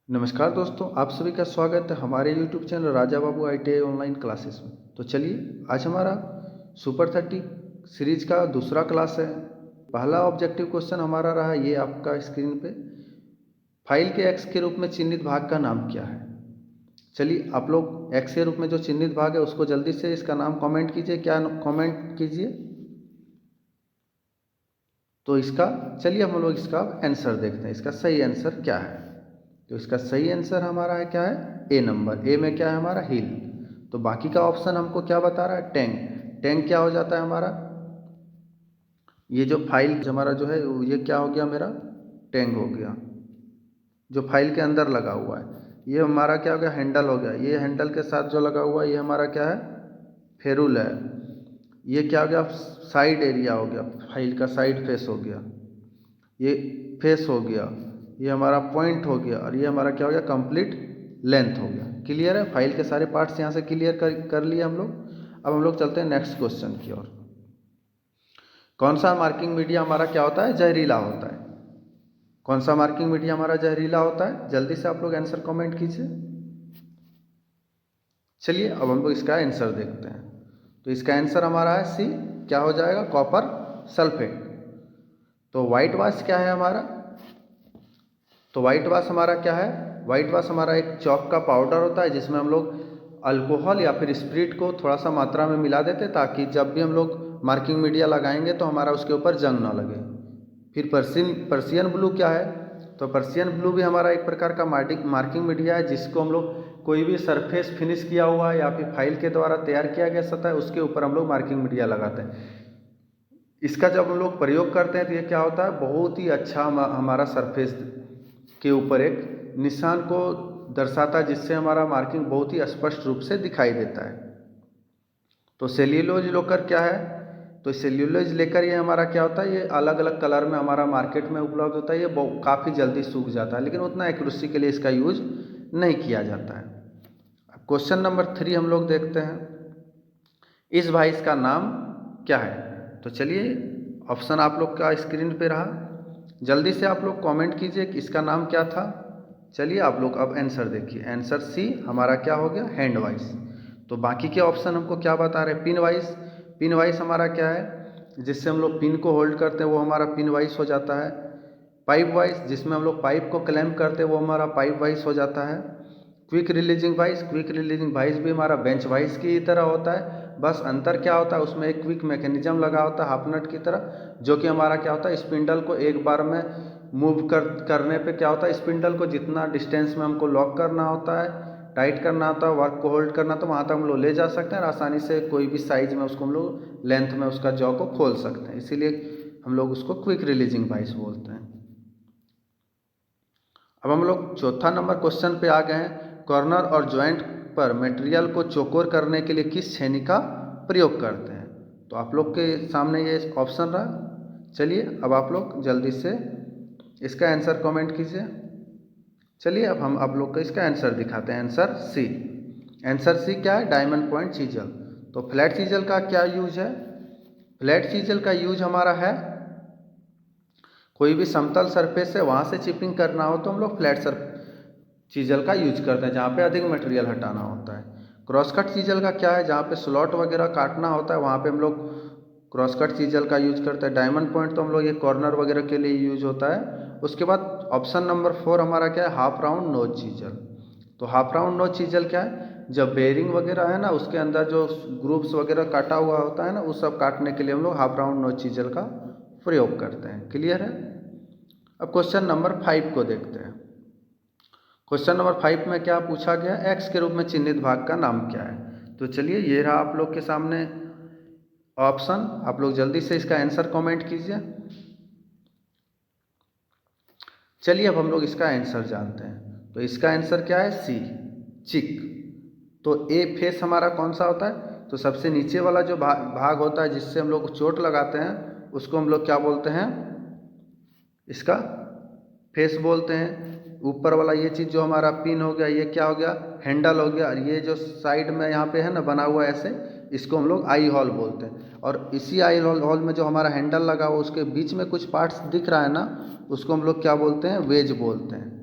नमस्कार दोस्तों, आप सभी का स्वागत है हमारे YouTube channel Raja Babu ITI online classes में। तो चलिए, आज हमारा सुपर 30 सीरीज का दूसरा क्लास है। पहला ऑब्जेक्टिव क्वेश्चन हमारा रहा ये आपका स्क्रीन पे, फाइल के एक्स के रूप में चिन्हित भाग का नाम क्या है। चलिए, आप लोग एक्स के रूप में जो चिन्हित भाग है उसको जल्दी से इसका नाम कमेंट कीजिए। क्या कमेंट कीजिए? तो इसका चलिए हम लोग इसका आंसर देखते हैं, इसका सही आंसर क्या है। तो इसका सही आंसर हमारा है क्या है, ए नंबर। ए में क्या है हमारा, हिल। तो बाकी का ऑप्शन हमको क्या बता रहा है, टैंक। टैंक क्या हो जाता है हमारा, ये जो फाइल हमारा जो है ये क्या हो गया मेरा, टैंक हो गया, जो फाइल के अंदर लगा हुआ है। ये हमारा क्या हो गया, हैंडल हो गया। ये हैंडल के साथ जो लगा हुआ है ये हमारा क्या है, फेरुल है। ये क्या हो गया, साइड एरिया हो गया, फाइल का साइड फेस हो गया। ये फेस हो गया, ये हमारा पॉइंट हो गया, और ये हमारा क्या हो गया, कंप्लीट लेंथ हो गया। क्लियर है, फाइल के सारे पार्ट्स यहाँ से क्लियर कर लिए हम लोग। अब हम लोग चलते हैं नेक्स्ट क्वेश्चन की ओर। कौन सा मार्किंग मीडिया हमारा क्या होता है, जहरीला होता है। कौन सा मार्किंग मीडिया हमारा जहरीला होता है, जल्दी से आप लोग आंसर कमेंट कीजिए। चलिए, अब हम लोग इसका आंसर देखते हैं। तो इसका आंसर हमारा है सी, क्या हो जाएगा, कॉपर सल्फेट। तो व्हाइट वाश क्या है हमारा, तो व्हाइट वाश हमारा क्या है, व्हाइट वाश हमारा एक चौक का पाउडर होता है जिसमें हम लोग अल्कोहल या फिर स्प्रिट को थोड़ा सा मात्रा में मिला देते हैं, ताकि जब भी हम लोग मार्किंग मीडिया लगाएंगे तो हमारा उसके ऊपर जंग ना लगे। फिर पर्सियन ब्लू क्या है, तो पर्सियन ब्लू भी हमारा एक प्रकार का मार्किंग मीडिया है, जिसको हम लोग कोई भी सरफेस फिनिश किया हुआ या फिर फाइल के द्वारा तैयार किया गया सतह उसके ऊपर हम लोग मार्किंग मीडिया लगाते हैं। इसका जब हम लोग प्रयोग करते हैं तो ये क्या होता है, बहुत ही अच्छा हमारा सरफेस के ऊपर एक निशान को दर्शाता है, जिससे हमारा मार्किंग बहुत ही स्पष्ट रूप से दिखाई देता है। तो सेल्यूलोज लेकर क्या है, तो सेल्यूलोज लेकर ये हमारा क्या होता है, ये अलग अलग कलर में हमारा मार्केट में उपलब्ध होता है। ये काफ़ी जल्दी सूख जाता है, लेकिन उतना एक्यूरेसी के लिए इसका यूज नहीं किया जाता है। अब क्वेश्चन नंबर 3 हम लोग देखते हैं, इस वाइस का नाम क्या है। तो चलिए, ऑप्शन आप लोग का स्क्रीन पे रहा, जल्दी से आप लोग कमेंट कीजिए कि इसका नाम क्या था। चलिए, आप लोग अब आंसर देखिए। आंसर सी हमारा क्या हो गया, हैंड वाइस। तो बाकी के ऑप्शन हमको क्या बता रहे हैं, पिन वाइस। पिन वाइस हमारा क्या है, जिससे हम लोग पिन को होल्ड करते हैं वो हमारा पिन वाइस हो जाता है। पाइप वाइस, जिसमें हम लोग पाइप को क्लैम्प करते हैं वो हमारा पाइप वाइस हो जाता है। Quick releasing vice, quick releasing vice भी हमारा बेंच वाइस की तरह होता है, बस अंतर क्या होता है, उसमें एक क्विक मैकेनिज्म लगा होता है हाफ नट की तरह, जो कि हमारा क्या होता है, स्पिंडल को एक बार में मूव करने पे क्या होता है, स्पिंडल को जितना डिस्टेंस में हमको लॉक करना होता है, टाइट करना होता है, वर्क को होल्ड करना, तो वहाँ तक हम लोग ले जा सकते हैं और आसानी से कोई भी साइज में उसको हम लोग लेंथ में उसका जॉ को खोल सकते हैं। इसीलिए हम लोग उसको क्विक रिलीजिंग वाइस बोलते हैं। अब हम लोग चौथा नंबर क्वेश्चन पे आ गए हैं, कॉर्नर और जॉइंट पर मटेरियल को चौकोर करने के लिए किस छेनी का प्रयोग करते हैं। तो आप लोग के सामने ये ऑप्शन रहा। चलिए, अब आप लोग जल्दी से इसका आंसर कमेंट कीजिए। चलिए, अब हम आप लोग को इसका आंसर दिखाते हैं। आंसर सी, आंसर सी क्या है, डायमंड पॉइंट चीजल। तो फ्लैट चीजल का क्या यूज है, फ्लैट चीजल का यूज हमारा है, कोई भी समतल सरफेस है वहाँ से चिपिंग करना हो तो हम लोग फ्लैट चीजल का यूज करते हैं, जहाँ पे अधिक मटेरियल हटाना होता है। क्रॉस कट चीजल का क्या है, जहाँ पे स्लॉट वगैरह काटना होता है वहाँ पे हम लोग क्रॉस कट चीजल का यूज करते हैं। डायमंड पॉइंट तो हम लोग ये कॉर्नर वगैरह के लिए यूज होता है। उसके बाद ऑप्शन नंबर 4 हमारा क्या है, हाफ राउंड नोज चीजल। तो हाफ राउंड नोज चीजल क्या है, जब बेरिंग वगैरह है ना उसके अंदर जो ग्रूव्स वगैरह काटा हुआ होता है ना, उस सब काटने के लिए हम लोग हाफ राउंड नोज चीजल का प्रयोग करते हैं। क्लियर है। अब क्वेश्चन नंबर 5 को देखते हैं। क्वेश्चन नंबर 5 में क्या पूछा गया, एक्स के रूप में चिन्हित भाग का नाम क्या है। तो चलिए, ये रहा आप लोग के सामने ऑप्शन, आप लोग जल्दी से इसका आंसर कमेंट कीजिए। चलिए, अब हम लोग इसका आंसर जानते हैं। तो इसका आंसर क्या है, सी, चिक। तो ए फेस हमारा कौन सा होता है, तो सबसे नीचे वाला जो भाग होता है जिससे हम लोग चोट लगाते हैं उसको हम लोग क्या बोलते हैं, इसका फेस बोलते हैं। ऊपर वाला ये चीज़ जो हमारा पिन हो गया ये क्या हो गया, हैंडल हो गया। और ये जो साइड में यहाँ पे है ना बना हुआ ऐसे, इसको हम लोग आई हॉल बोलते हैं। और इसी आई हॉल में जो हमारा हैंडल लगा हुआ उसके बीच में कुछ पार्ट्स दिख रहा है ना, उसको हम लोग क्या बोलते हैं, वेज बोलते हैं।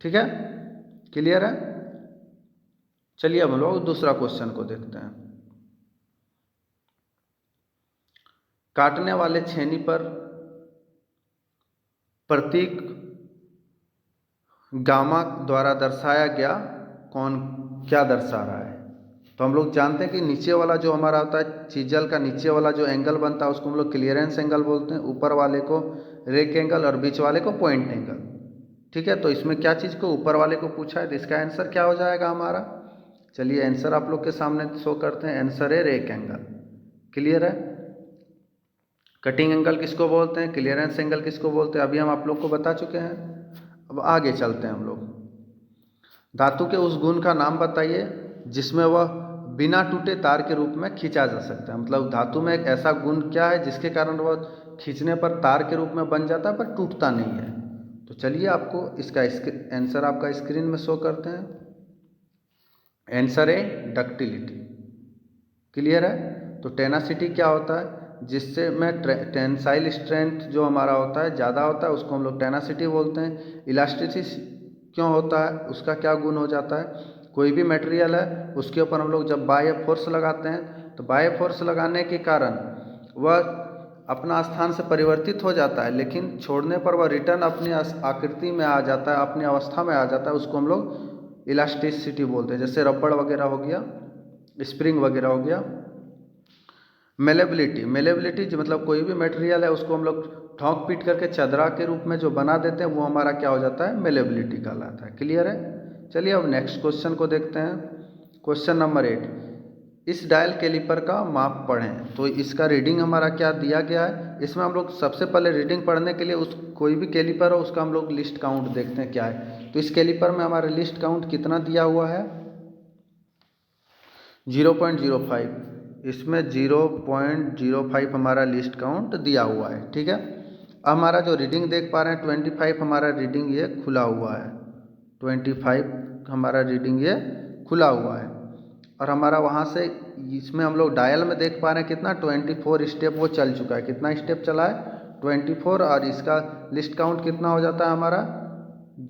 ठीक है। क्लियर है। चलिए अब हम लोग दूसरा क्वेश्चन को देखते हैं। काटने वाले छेनी पर प्रतीक गामा द्वारा दर्शाया गया कौन क्या दर्शा रहा है? तो हम लोग जानते हैं कि नीचे वाला जो हमारा होता है चीजल का नीचे वाला जो एंगल बनता है उसको हम लोग क्लियरेंस एंगल बोलते हैं, ऊपर वाले को रेक एंगल और बीच वाले को पॉइंट एंगल। ठीक है, तो इसमें क्या चीज़ को ऊपर वाले को पूछा है, तो इसका आंसर क्या हो जाएगा हमारा? चलिए आंसर आप लोग के सामने शो करते हैं। आंसर है रेक एंगल। क्लियर है। कटिंग एंगल किसको बोलते हैं, क्लियरेंस एंगल किसको बोलते हैं, अभी हम आप लोग को बता चुके हैं। अब आगे चलते हैं हम लोग। धातु के उस गुण का नाम बताइए जिसमें वह बिना टूटे तार के रूप में खींचा जा सकता है। मतलब धातु में एक ऐसा गुण क्या है जिसके कारण वह खींचने पर तार के रूप में बन जाता है पर टूटता नहीं है। तो चलिए आपको इसका आंसर आपका स्क्रीन में शो करते हैं। आंसर है डक्टिलिटी। क्लियर है। तो टेनासिटी क्या होता है, जिससे में टेंसाइल स्ट्रेंथ जो हमारा होता है ज़्यादा होता है उसको हम लोग टेनासिटी बोलते हैं। इलास्टिसिटी क्यों होता है, उसका क्या गुण हो जाता है, कोई भी मटेरियल है उसके ऊपर हम लोग जब बाह्य फोर्स लगाते हैं तो बाह्य फोर्स लगाने के कारण वह अपना स्थान से परिवर्तित हो जाता है, लेकिन छोड़ने पर वह रिटर्न अपनी आकृति में आ जाता है, अपनी अवस्था में आ जाता है। उसको हम लोग इलास्टिसिटी बोलते हैं। जैसे रबड़ वगैरह हो गया, स्प्रिंग वगैरह हो गया। मेलेबिलिटी, मेलेबिलिटी मतलब कोई भी मटेरियल है उसको हम लोग ठोक पीट करके चदरा के रूप में जो बना देते हैं वो हमारा क्या हो जाता है, मेलेबिलिटी कहलाता है। क्लियर है। चलिए अब नेक्स्ट क्वेश्चन को देखते हैं। क्वेश्चन नंबर 8, इस डायल कैलिपर का माप पढ़ें। तो इसका रीडिंग हमारा क्या दिया गया है, इसमें हम लोग सबसे पहले रीडिंग पढ़ने के लिए उस कोई भी कैलिपर हो उसका हम लोग लिस्ट काउंट देखते हैं क्या है। तो इस कैलिपर में हमारा लिस्ट काउंट कितना दिया हुआ है, 0.05। इसमें 0.05 हमारा लिस्ट काउंट दिया हुआ है। ठीक है। अब हमारा जो रीडिंग देख पा रहे हैं 25 हमारा रीडिंग ये खुला हुआ है। 25 हमारा रीडिंग ये खुला हुआ है। और हमारा वहाँ से इसमें हम लोग डायल में देख पा रहे हैं कितना 24 स्टेप वो चल चुका है। कितना स्टेप चला है, 24। और इसका लिस्ट काउंट कितना हो जाता है हमारा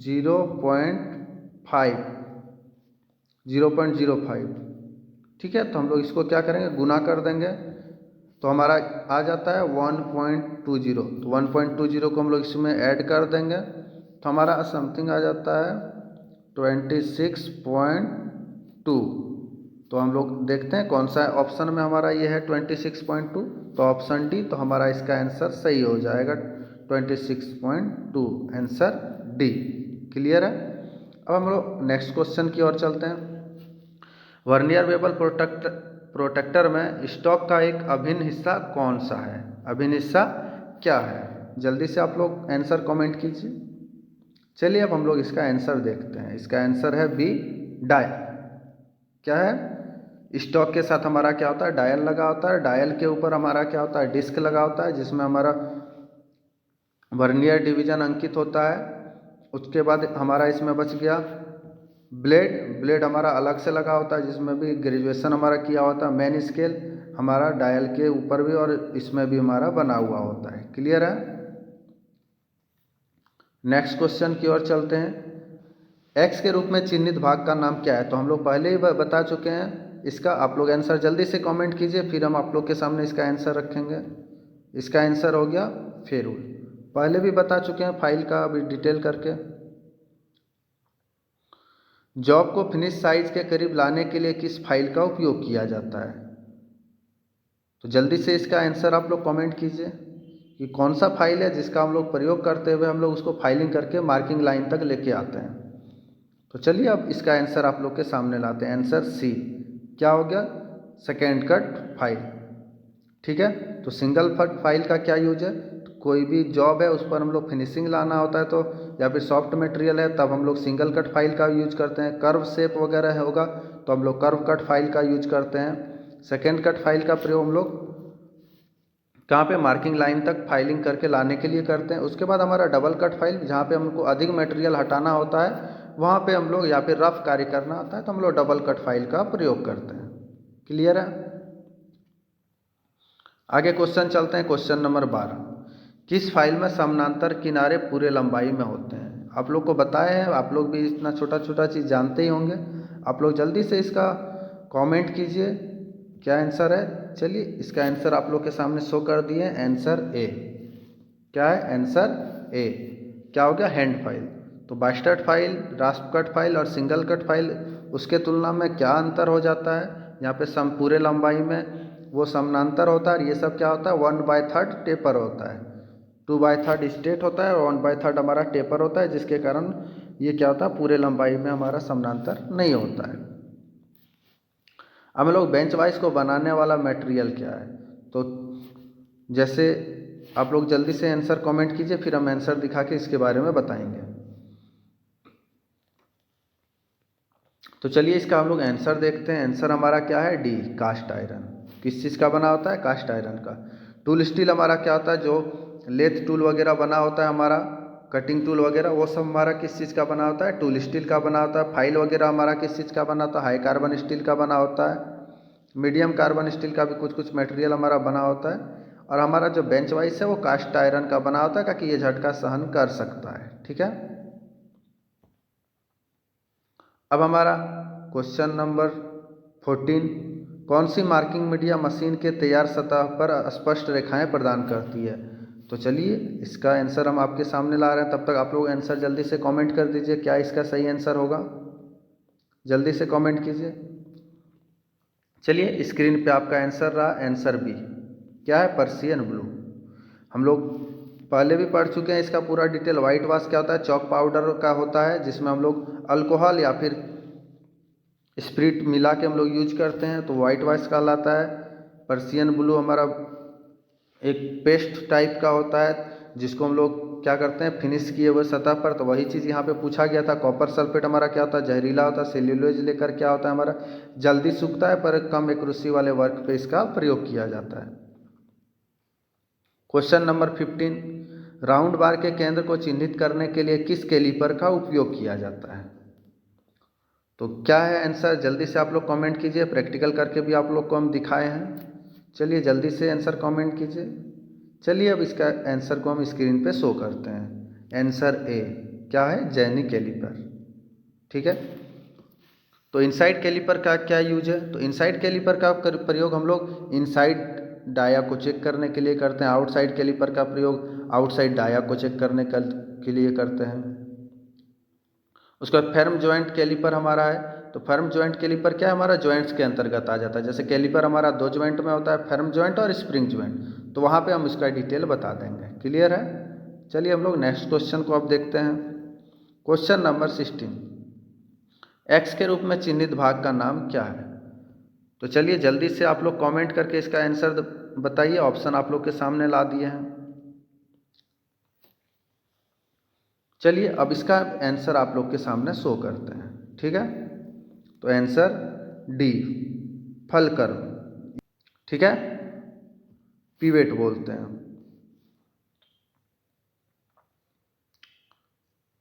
0.05। ठीक है। तो हम लोग इसको क्या करेंगे, गुना कर देंगे तो हमारा आ जाता है 1.20। तो 1.20 को हम लोग इसमें ऐड कर देंगे तो हमारा समथिंग आ जाता है 26.2। तो हम लोग देखते हैं कौन सा ऑप्शन में हमारा ये है 26.2। तो ऑप्शन डी, तो हमारा इसका आंसर सही हो जाएगा 26.2, आंसर डी। क्लियर है। अब हम लोग नेक्स्ट क्वेश्चन की ओर चलते हैं। वर्नियर बेवल प्रोटेक्टर में स्टॉक का एक अभिन्न हिस्सा कौन सा है, अभिन्न हिस्सा क्या है, जल्दी से आप लोग आंसर कमेंट कीजिए। चलिए अब हम लोग इसका आंसर देखते हैं। इसका आंसर है बी, डायल। क्या है, स्टॉक के साथ हमारा क्या होता है, डायल लगा होता है। डायल के ऊपर हमारा क्या होता है, डिस्क लगा होता है जिसमें हमारा वर्नियर डिवीजन अंकित होता है। उसके बाद हमारा इसमें बच गया ब्लेड हमारा अलग से लगा होता है जिसमें भी ग्रेजुएशन हमारा किया होता है। मेन स्केल हमारा डायल के ऊपर भी और इसमें भी हमारा बना हुआ होता है। क्लियर है। नेक्स्ट क्वेश्चन की ओर चलते हैं। एक्स के रूप में चिन्हित भाग का नाम क्या है, तो हम लोग पहले ही बता चुके हैं इसका। आप लोग आंसर जल्दी से कमेंट कीजिए, फिर हम आप लोग के सामने इसका आंसर रखेंगे। इसका आंसर हो गया फेरूल। पहले भी बता चुके हैं फाइल का अभी डिटेल करके। जॉब को फिनिश साइज के करीब लाने के लिए किस फाइल का उपयोग किया जाता है, तो जल्दी से इसका आंसर आप लोग कमेंट कीजिए कि कौन सा फाइल है जिसका हम लोग प्रयोग करते हुए हम लोग उसको फाइलिंग करके मार्किंग लाइन तक लेके आते हैं। तो चलिए अब इसका आंसर आप लोग के सामने लाते हैं। आंसर सी क्या हो गया, सेकेंड कट फाइल। ठीक है। तो सिंगल कट फाइल का क्या यूज है, तो कोई भी जॉब है उस पर हम लोग फिनिशिंग लाना होता है तो या फिर सॉफ्ट मटेरियल है तब हम लोग सिंगल कट फाइल का यूज करते हैं। कर्व शेप वगैरह होगा तो हम लोग कर्व कट फाइल का यूज करते हैं। सेकेंड कट फाइल का प्रयोग हम लोग कहाँ पे, मार्किंग लाइन तक फाइलिंग करके लाने के लिए करते हैं। उसके बाद हमारा डबल कट फाइल, जहाँ पे हमको अधिक मटेरियल हटाना होता है वहाँ पे हम लोग या फिर रफ कार्य करना होता है तो हम लोग डबल कट फाइल का प्रयोग करते हैं। क्लियर है। आगे क्वेश्चन चलते हैं। क्वेश्चन नंबर 12, किस फाइल में समानांतर किनारे पूरे लंबाई में होते हैं। आप लोग को बताए हैं, आप लोग भी इतना छोटा छोटा चीज़ जानते ही होंगे। आप लोग जल्दी से इसका कमेंट कीजिए क्या आंसर है। चलिए इसका आंसर आप लोग के सामने शो कर दिए, आंसर ए। क्या है आंसर ए? क्या हो गया? Hand file. तो bastard file, rasp cut file और सिंगल कट फाइल, उसके तुलना में क्या अंतर हो जाता है? यहाँ पे सम पूरे लंबाई में वो समानांतर होता है और ये सब क्या होता है? 1/3 टेपर होता है। 2/3 स्ट्रेट होता है और 1/3 हमारा टेपर होता है, जिसके कारण ये क्या होता है? पूरे लंबाई में हमारा समानांतर नहीं होता है। अब हम लोग बेंच वाइज को बनाने वाला मटेरियल क्या है? तो जैसे आप लोग जल्दी से आंसर कमेंट कीजिए, फिर हम आंसर दिखा के इसके बारे में बताएंगे। तो चलिए इसका हम लोग आंसर देखते हैं। आंसर हमारा क्या है? D, cast iron. किस चीज़ का बना होता है? कास्ट आयरन का। टूल स्टील हमारा क्या होता है? जो लेथ टूल वगैरह बना होता है हमारा, कटिंग टूल वगैरह, वो सब हमारा किस चीज़ का बना होता है? टूल स्टील का बना होता है। फाइल वगैरह हमारा किस चीज़ का बना होता है? हाई कार्बन स्टील का बना होता है। मीडियम कार्बन स्टील का भी कुछ कुछ मटेरियल हमारा बना होता है। और हमारा जो बेंच वाइस है वो कास्ट आयरन का बना होता है, ताकि ये झटका सहन कर सकता है। ठीक है। अब हमारा क्वेश्चन नंबर 14, कौन सी मार्किंग मीडिया मशीन के तैयार सतह पर स्पष्ट रेखाएं प्रदान करती है? तो चलिए इसका आंसर हम आपके सामने ला रहे हैं। तब तक आप लोग आंसर जल्दी से कमेंट कर दीजिए, क्या इसका सही आंसर होगा? जल्दी से कमेंट कीजिए। चलिए स्क्रीन पे आपका आंसर रहा, आंसर बी। क्या है? Prussian blue. हम लोग पहले भी पढ़ चुके हैं इसका पूरा डिटेल। वाइट वाश क्या होता है? चॉक पाउडर का होता है, जिसमें हम लोग अल्कोहल या फिर स्प्रिट मिला के हम लोग यूज करते हैं, तो वाइट वाश कहलाता है। पर्सियन ब्लू हमारा एक पेस्ट टाइप का होता है, जिसको हम लोग क्या करते हैं? फिनिश किए हुए सतह पर। तो वही चीज़ यहाँ पे पूछा गया था। कॉपर सल्फेट हमारा क्या होता है? जहरीला होता है। सेल्यूलोज लेकर क्या होता है हमारा? जल्दी सूखता है, पर कम एक्यूरेसी वाले वर्क पे इसका प्रयोग किया जाता है। क्वेश्चन नंबर 15, राउंड बार के केंद्र को चिन्हित करने के लिए किस कैलिपर का उपयोग किया जाता है? तो क्या है आंसर? जल्दी से आप लोग कमेंट कीजिए। प्रैक्टिकल करके भी आप लोग को हम दिखाए हैं। चलिए जल्दी से आंसर कमेंट कीजिए। चलिए अब इसका आंसर को हम स्क्रीन पे शो करते हैं। आंसर ए क्या है? Jenny caliper. ठीक है। तो इनसाइड कैलिपर का क्या यूज है? तो इनसाइड कैलिपर का प्रयोग हम लोग इनसाइड डाया को चेक करने के लिए करते हैं। आउटसाइड कैलिपर का प्रयोग आउटसाइड डाया को चेक करने के लिए करते हैं। उसके बाद फर्म जॉइंट कैलिपर हमारा है। तो फर्म जॉइंट कैलिपर क्या है? हमारा जॉइंट्स के अंतर्गत आ जाता है। जैसे कैलिपर हमारा 2 जॉइंट में होता है, फर्म जॉइंट और स्प्रिंग जॉइंट। तो वहाँ पे हम इसका डिटेल बता देंगे। क्लियर है? चलिए हम लोग नेक्स्ट क्वेश्चन को अब देखते हैं। क्वेश्चन नंबर 16, एक्स के रूप में चिन्हित भाग का नाम क्या है? तो चलिए जल्दी से आप लोग कमेंट करके इसका आंसर बताइए। ऑप्शन आप लोग के सामने ला दिए हैं। चलिए अब इसका आंसर आप लोग के सामने शो करते हैं। ठीक है। तो आंसर डी, फलकर्म। ठीक है, पिवेट बोलते हैं।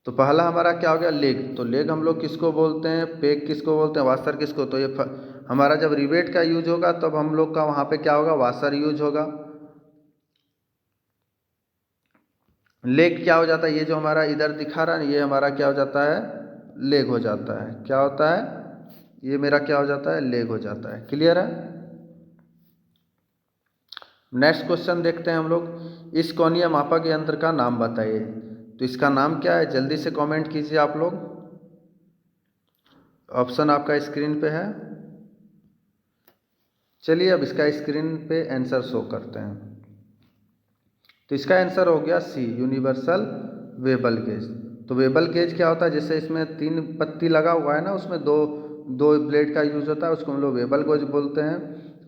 तो पहला हमारा क्या हो गया? लेग। तो लेग हम लोग किसको बोलते हैं? पेग किसको बोलते हैं? वाशर किसको? तो ये हमारा जब रिवेट का यूज होगा तब हम लोग का वहाँ पे क्या होगा? वाशर यूज होगा। लेग क्या हो जाता है? ये जो हमारा इधर दिखा रहा है, ये हमारा क्या हो जाता है? लेग हो जाता है। क्या होता है? ये मेरा क्या हो जाता है? लेग हो जाता है। क्लियर है? नेक्स्ट क्वेश्चन देखते हैं हम लोग। इस कोणीय मापक यंत्र का नाम बताइए। तो इसका नाम क्या है? जल्दी से कमेंट कीजिए आप लोग। ऑप्शन आपका स्क्रीन पे है। चलिए अब इसका स्क्रीन पे आंसर शो करते हैं। तो इसका आंसर हो गया सी, यूनिवर्सल वेबल गेज। तो वेबल गेज क्या होता है? जैसे इसमें 3 पत्ती लगा हुआ है ना, उसमें दो दो ब्लेड का यूज होता है, उसको हम लोग वेबल गेज बोलते हैं।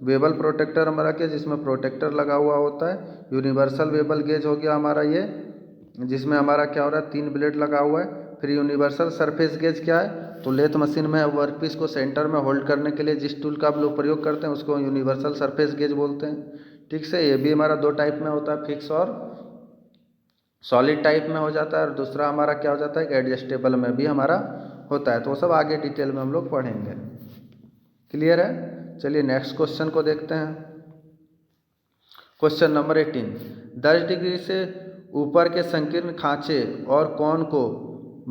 वेबल प्रोटेक्टर हमारा क्या, जिसमें प्रोटेक्टर लगा हुआ होता है। यूनिवर्सल वेबल गेज हो गया हमारा ये, जिसमें हमारा क्या हो रहा है? 3 ब्लेड लगा हुआ है। फिर यूनिवर्सल सरफेस गेज क्या है? तो लेथ मशीन में वर्कपीस को सेंटर में होल्ड करने के लिए जिस टूल का हम लोग प्रयोग करते हैं, उसको यूनिवर्सल सरफेस गेज बोलते हैं। ठीक से, ये भी हमारा 2 टाइप में होता है, फिक्स और सॉलिड टाइप में हो जाता है। और दूसरा हमारा क्या हो जाता है कि एडजस्टेबल में भी हमारा होता है। तो वो सब आगे डिटेल में हम लोग पढ़ेंगे। क्लियर है? चलिए नेक्स्ट क्वेश्चन को देखते हैं। क्वेश्चन नंबर 18, 10 डिग्री से ऊपर के संकीर्ण खांचे और कोण को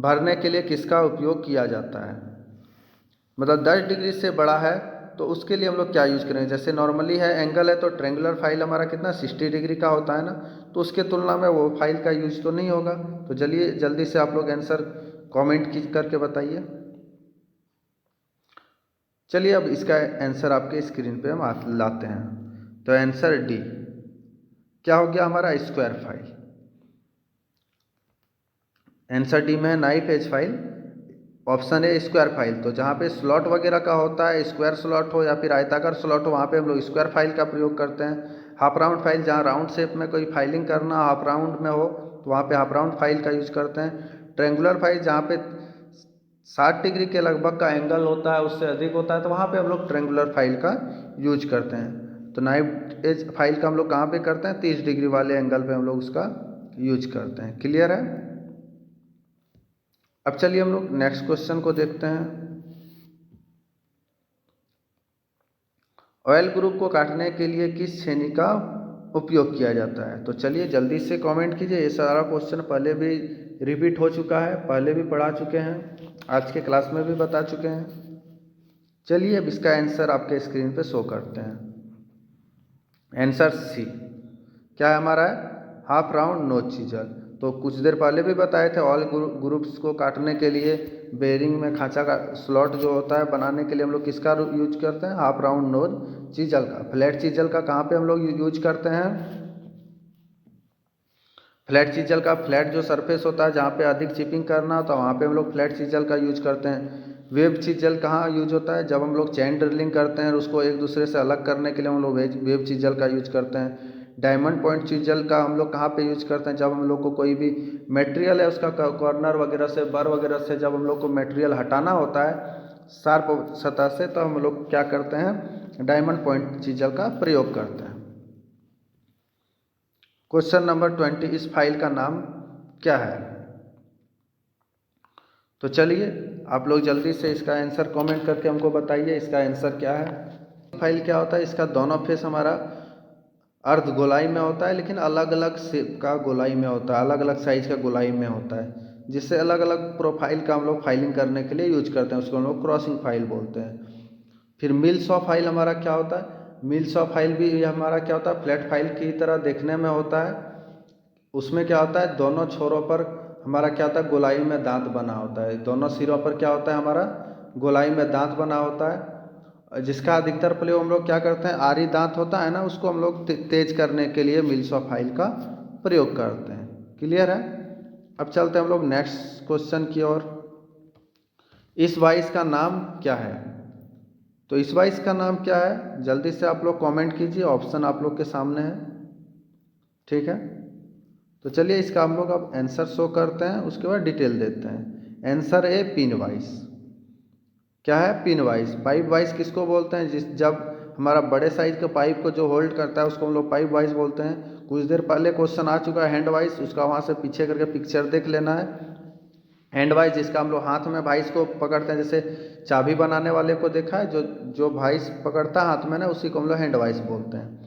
भरने के लिए किसका उपयोग किया जाता है। मतलब 10 डिग्री से बड़ा है तो उसके लिए हम लोग क्या यूज़ करेंगे। जैसे नॉर्मली है एंगल है तो ट्रेंगुलर फाइल हमारा कितना 60 डिग्री का होता है ना, तो उसके तुलना में वो फाइल का यूज तो नहीं होगा। तो चलिए जल्दी से आप लोग आंसर कमेंट की करके बताइए। चलिए अब इसका आंसर आपके स्क्रीन पे हम लाते हैं। तो आंसर डी क्या हो गया हमारा, स्क्वायर फाइल। आंसर डी में है नाइफ एज फाइल, ऑप्शन है स्क्वायर फाइल। तो जहाँ पे स्लॉट वगैरह का होता है, स्क्वायर स्लॉट हो या फिर आयताकार स्लॉट हो, वहाँ पे हम लोग स्क्वायर फाइल का प्रयोग करते हैं। हाफ राउंड फाइल, जहाँ राउंड शेप में कोई फाइलिंग करना हाफ राउंड में हो तो वहाँ पे हाफ राउंड फाइल का यूज करते हैं। ट्रेंगुलर फाइल जहाँ पे 60 डिग्री के लगभग का एंगल होता है, उससे अधिक होता है, तो वहाँ पे हम लोग ट्रेंगुलर फाइल का यूज करते हैं। तो नाइफ एज फाइल का हम लोग कहाँ पे करते हैं, 30 डिग्री वाले एंगल पे हम लोग उसका यूज करते हैं। क्लियर है। अब चलिए हम लोग नेक्स्ट क्वेश्चन को देखते हैं। ऑयल ग्रुप को काटने के लिए किस छेनी का उपयोग किया जाता है। तो चलिए जल्दी से कमेंट कीजिए। ये सारा क्वेश्चन पहले भी रिपीट हो चुका है, पहले भी पढ़ा चुके हैं, आज के क्लास में भी बता चुके हैं। चलिए अब इसका आंसर आपके स्क्रीन पे शो करते हैं। आंसर सी क्या है हमारा है, हाफ राउंड नोच चीजल। तो कुछ देर पहले भी बताए थे ऑयल ग्रुप्स को काटने के लिए बेरिंग में खांचा का स्लॉट जो होता है बनाने के लिए हम लोग किसका यूज करते हैं, हाफ राउंड नोज चीजल का। फ्लैट चीजल का कहाँ पे हम लोग यूज करते हैं, फ्लैट चीजल का फ्लैट जो सरफेस होता है जहाँ पे अधिक चिपिंग करना होता है वहाँ पे हम लोग फ्लैट चीजल का यूज करते हैं। वेब चीजल कहाँ यूज होता है, जब हम लोग चैन ड्रिलिंग करते हैं उसको एक दूसरे से अलग करने के लिए हम लोग वेब चीजल का यूज करते हैं। डायमंड पॉइंट चीजल का हम लोग कहाँ पे यूज करते हैं, जब हम लोग को कोई भी मटेरियल है उसका कॉर्नर वगैरह से बर वगैरह से जब हम लोग को मटेरियल हटाना होता है शार्प सतह से, तो हम लोग क्या करते हैं, डायमंड पॉइंट चीजल का प्रयोग करते हैं। क्वेश्चन नंबर 20, इस फाइल का नाम क्या है। तो चलिए आप लोग जल्दी से इसका आंसर कमेंट करके हमको बताइए इसका आंसर क्या है। फाइल क्या होता है, इसका दोनों फेस हमारा अर्ध गोलाई में होता है, लेकिन अलग अलग शेप का गोलाई में होता है, अलग अलग साइज का गोलाई में होता है, जिससे अलग अलग प्रोफाइल का हम लोग फाइलिंग करने के लिए यूज करते हैं, उसको हम लोग क्रॉसिंग फाइल बोलते हैं। फिर मिल सॉ फाइल हमारा क्या होता है, मिल सॉ फाइल भी हमारा क्या होता है, फ्लैट फाइल की तरह देखने में होता है। उसमें क्या होता है, दोनों छोरों पर हमारा क्या होता है, गोलाई में दांत बना होता है, दोनों सिरों पर क्या होता है हमारा गोलाई में दांत बना होता है, जिसका अधिकतर प्रयोग हम लोग क्या करते हैं, आरी दांत होता है ना, उसको हम लोग तेज करने के लिए मिल सॉ फाइल का प्रयोग करते हैं। क्लियर है। अब चलते हैं हम लोग नेक्स्ट क्वेश्चन की ओर। इस वाइस का नाम क्या है। तो इस वाइस का नाम क्या है, जल्दी से आप लोग कमेंट कीजिए, ऑप्शन आप लोग के सामने है। ठीक है, तो चलिए इसका हम लोग अब आंसर शो करते हैं, उसके बाद डिटेल देते हैं। Answer A pin vice. क्या है, पिन वाइस। पाइप वाइस किसको बोलते हैं, जब हमारा बड़े साइज के पाइप को जो होल्ड करता है उसको हम लोग पाइप वाइस बोलते हैं। कुछ देर पहले क्वेश्चन आ चुका है हैंड वाइस, उसका वहाँ से पीछे करके पिक्चर देख लेना है। हैंड वाइस जिसका हम लोग हाथ में भाइस को पकड़ते हैं, जैसे चाबी बनाने वाले को देखा है, जो जो भाइस पकड़ता है हाथ में ना, उसी को हम लोग हैंड वाइस बोलते हैं।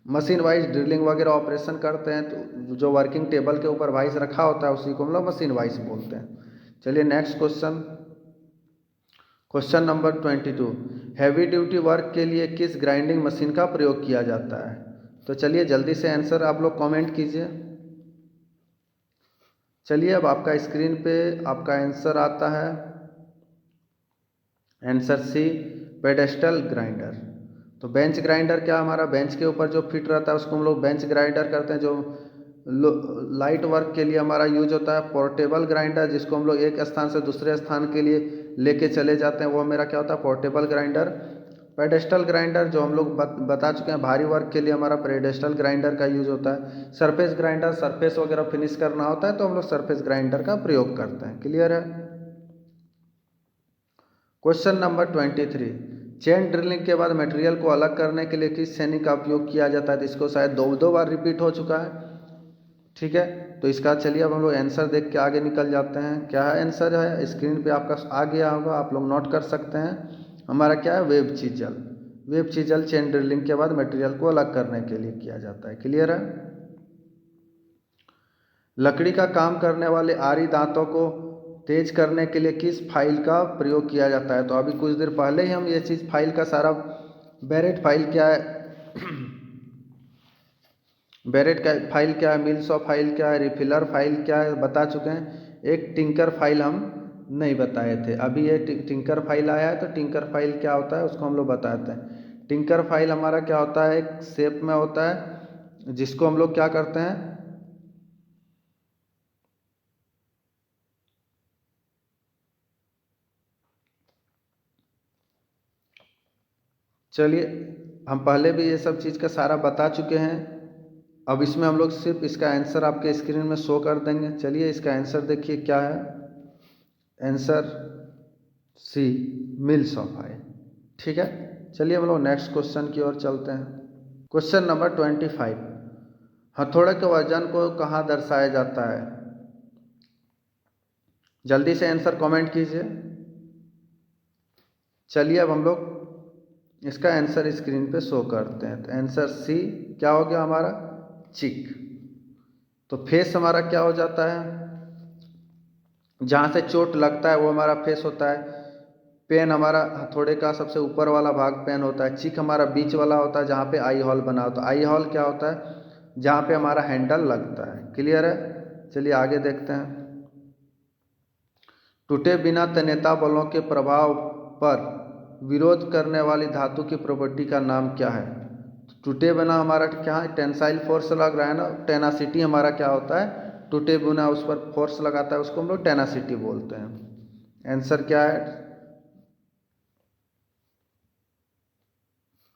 मशीन वाइज ड्रिलिंग वगैरह ऑपरेशन करते हैं तो जो वर्किंग टेबल के ऊपर वाइस रखा होता है उसी को हम लोग मशीन वाइस बोलते हैं। चलिए next question, question number 22, heavy duty work के लिए किस ग्राइंडिंग मशीन का प्रयोग किया जाता है। तो चलिए जल्दी से आंसर आप लोग कमेंट कीजिए। चलिए अब आपका स्क्रीन पे आपका आंसर आता है, आंसर सी पेडेस्टल ग्राइंडर। तो बेंच ग्राइंडर क्या, हमारा बेंच के ऊपर जो फिट रहता है उसको हम लोग बेंच ग्राइंडर करते हैं। जो लाइट वर्क के लिए हमारा यूज होता है पोर्टेबल ग्राइंडर, जिसको हम लोग एक स्थान से दूसरे स्थान के लिए लेके चले जाते हैं, वो मेरा क्या होता है, पोर्टेबल ग्राइंडर। पेडेस्टल ग्राइंडर जो हम लोग बता चुके हैं भारी वर्क के लिए हमारा पेडेस्टल ग्राइंडर का यूज होता है। सरफेस ग्राइंडर सरफेस वगैरह फिनिश करना होता है तो हम लोग सरफेस ग्राइंडर का प्रयोग करते हैं। क्लियर है। क्वेश्चन नंबर 23, चेन ड्रिलिंग के बाद मटेरियल को अलग करने के लिए किस छेनी का उपयोग किया जाता है। तो इसको शायद दो बार रिपीट हो चुका है। ठीक है, तो इसका चलिए अब हम लोग आंसर देख के आगे निकल जाते हैं। क्या है आंसर, है स्क्रीन पे आपका आ गया होगा, आप लोग नोट कर सकते हैं। हमारा क्या है, web chisel. Web chisel chain drilling के बाद मटेरियल को अलग करने के लिए किया जाता है। क्लियर है। लकड़ी का काम करने वाले आरी दांतों को तेज करने के लिए किस फाइल का प्रयोग किया जाता है? तो अभी कुछ देर पहले ही हम ये चीज़ फाइल का सारा बेरेट फाइल क्या है बेरेट का फाइल क्या है, मिलसॉफ्ट फाइल क्या है, रिफिलर फाइल क्या है बता चुके हैं। एक टिंकर फाइल हम नहीं बताए थे, अभी ये टिंकर फाइल आया है तो टिंकर फाइल क्या होता है उसको हम लोग बताते हैं। टिंकर फाइल हमारा क्या होता है, एक शेप में होता है जिसको हम लोग क्या करते हैं, चलिए हम पहले भी ये सब चीज़ का सारा बता चुके हैं। अब इसमें हम लोग सिर्फ इसका आंसर आपके स्क्रीन में शो कर देंगे। चलिए इसका आंसर देखिए क्या है, आंसर सी मिलसॉफ्ट है। ठीक है, चलिए हम लोग नेक्स्ट क्वेश्चन की ओर चलते हैं। क्वेश्चन नंबर 25, हथौड़े के वजन को कहाँ दर्शाया जाता है? जल्दी से आंसर कमेंट कीजिए। चलिए अब हम लोग इसका आंसर स्क्रीन पे शो करते हैं। तो आंसर सी क्या हो गया हमारा, चिक। तो फेस हमारा क्या हो जाता है, जहाँ से चोट लगता है वो हमारा फेस होता है। पेन हमारा हथौड़े का सबसे ऊपर वाला भाग पेन होता है। चिक हमारा बीच वाला होता है जहाँ पे आई हॉल बना होता है। आई हॉल क्या होता है, जहाँ पे हमारा हैंडल लगता है। क्लियर है, चलिए आगे देखते हैं। टूटे बिना तन्यता बलों के प्रभाव पर विरोध करने वाली धातु की प्रॉपर्टी का नाम क्या है? टूटे बिना हमारा क्या है, टेंसाइल फोर्स लग रहा है ना, टेनासिटी हमारा क्या होता है, टूटे बिना उस पर फोर्स लगाता है उसको हम लोग टेनासिटी बोलते हैं। आंसर क्या है,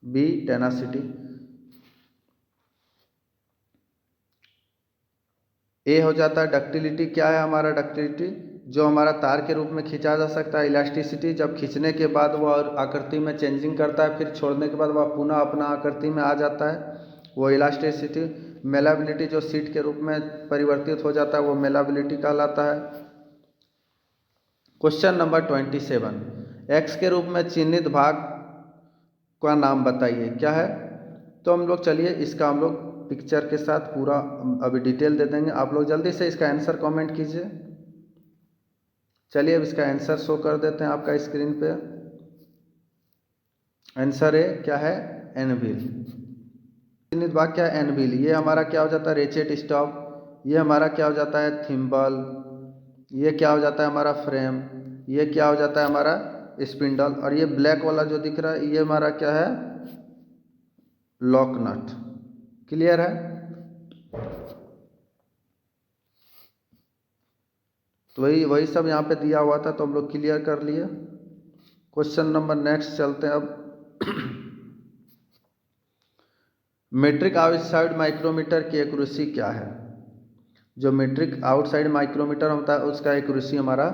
बी टेनासिटी। ए हो जाता है डक्टिलिटी। क्या है हमारा डक्टिलिटी, जो हमारा तार के रूप में खींचा जा सकता है। इलास्टिसिटी, जब खींचने के बाद वह आकृति में चेंजिंग करता है, फिर छोड़ने के बाद वह पुनः अपना आकृति में आ जाता है, वो इलास्टिसिटी। मेलाबिलिटी, जो सीट के रूप में परिवर्तित हो जाता है, वो मेलाबिलिटी कहलाता है। क्वेश्चन नंबर 27, एक्स के रूप में चिन्हित भाग का नाम बताइए, क्या है? तो हम लोग चलिए इसका हम लोग पिक्चर के साथ पूरा अभी डिटेल दे देंगे। आप लोग जल्दी से इसका आंसर कमेंट कीजिए। चलिए अब इसका आंसर शो कर देते हैं आपका स्क्रीन पे। आंसर है क्या है, एनविल। चिन्हित भाग क्या है, एनविल। ये हमारा क्या हो जाता है, रेचेट स्टॉप। ये हमारा क्या हो जाता है, थिम्बल। ये क्या हो जाता है हमारा, फ्रेम। ये क्या हो जाता है हमारा, स्पिंडल। और ये ब्लैक वाला जो दिख रहा है ये हमारा क्या है, लॉक नट। क्लियर है, तो वही वही सब यहाँ पे दिया हुआ था तो हम लोग क्लियर कर लिए। क्वेश्चन नंबर नेक्स्ट चलते हैं अब। मीट्रिक आउटसाइड माइक्रोमीटर की एक्यूरेसी क्या है? जो मीट्रिक आउटसाइड माइक्रोमीटर होता है उसका एक्यूरेसी हमारा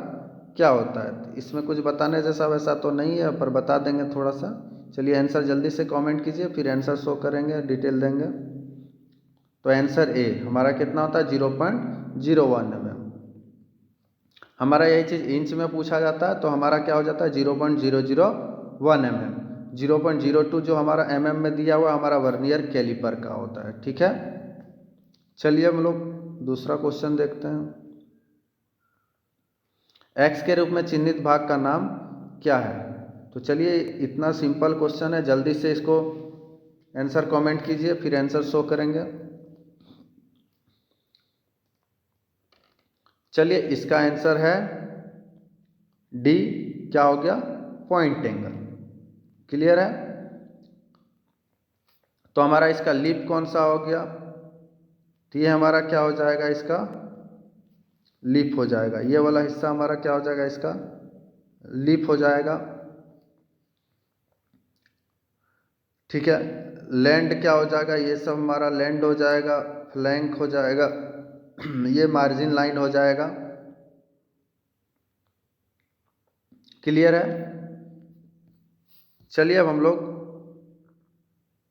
क्या होता है? इसमें कुछ बताने जैसा वैसा तो नहीं है, पर बता देंगे थोड़ा सा। चलिए आंसर जल्दी से कमेंट कीजिए, फिर आंसर शो करेंगे, डिटेल देंगे। तो आंसर ए हमारा कितना होता है, 0.01 mm। हमारा यही चीज़ इंच में पूछा जाता है तो हमारा क्या हो जाता है, 0.001 mm। 0.02 जो हमारा mm में दिया हुआ हमारा वर्नियर कैलिपर का होता है। ठीक है, चलिए हम लोग दूसरा क्वेश्चन देखते हैं। एक्स के रूप में चिन्हित भाग का नाम क्या है? तो चलिए इतना सिंपल क्वेश्चन है, जल्दी से इसको आंसर कमेंट कीजिए, फिर आंसर शो करेंगे। चलिए इसका आंसर है डी, क्या हो गया, पॉइंट एंगल। क्लियर है, तो हमारा इसका लीप कौन सा हो गया, तो ये हमारा क्या हो जाएगा, इसका लीप हो जाएगा। ये वाला हिस्सा हमारा क्या हो जाएगा, इसका लीप हो जाएगा। ठीक है, लैंड क्या हो जाएगा, ये सब हमारा लैंड हो जाएगा। फ्लैंक हो जाएगा ये मार्जिन लाइन हो जाएगा। क्लियर है, चलिए अब हम लोग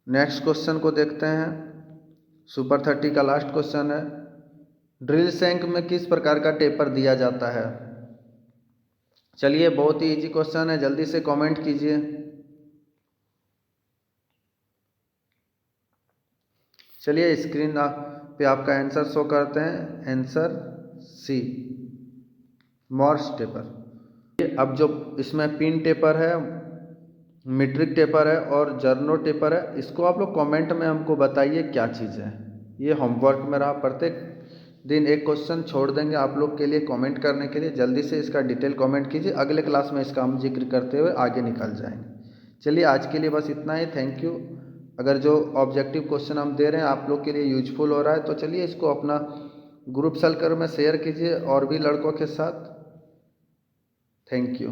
नेक्स्ट क्वेश्चन को देखते हैं। सुपर 30 का लास्ट क्वेश्चन है, ड्रिल शैंक में किस प्रकार का टेपर दिया जाता है? चलिए बहुत ही इजी क्वेश्चन है, जल्दी से कमेंट कीजिए। चलिए स्क्रीन पे आपका आंसर शो करते हैं, आंसर सी मॉर्स टेपर। अब जो इसमें पिन टेपर है, मीट्रिक टेपर है और जर्नो टेपर है, इसको आप लोग कमेंट में हमको बताइए क्या चीज़ है। ये होमवर्क में रहा, प्रत्येक दिन एक क्वेश्चन छोड़ देंगे आप लोग के लिए कमेंट करने के लिए। जल्दी से इसका डिटेल कमेंट कीजिए, अगले क्लास में इसका हम जिक्र करते हुए आगे निकल जाएंगे। चलिए आज के लिए बस इतना ही, थैंक यू। अगर जो ऑब्जेक्टिव क्वेश्चन हम दे रहे हैं आप लोग के लिए यूजफुल हो रहा है तो चलिए इसको अपना ग्रुप सर्कल में शेयर कीजिए और भी लड़कों के साथ। Thank you.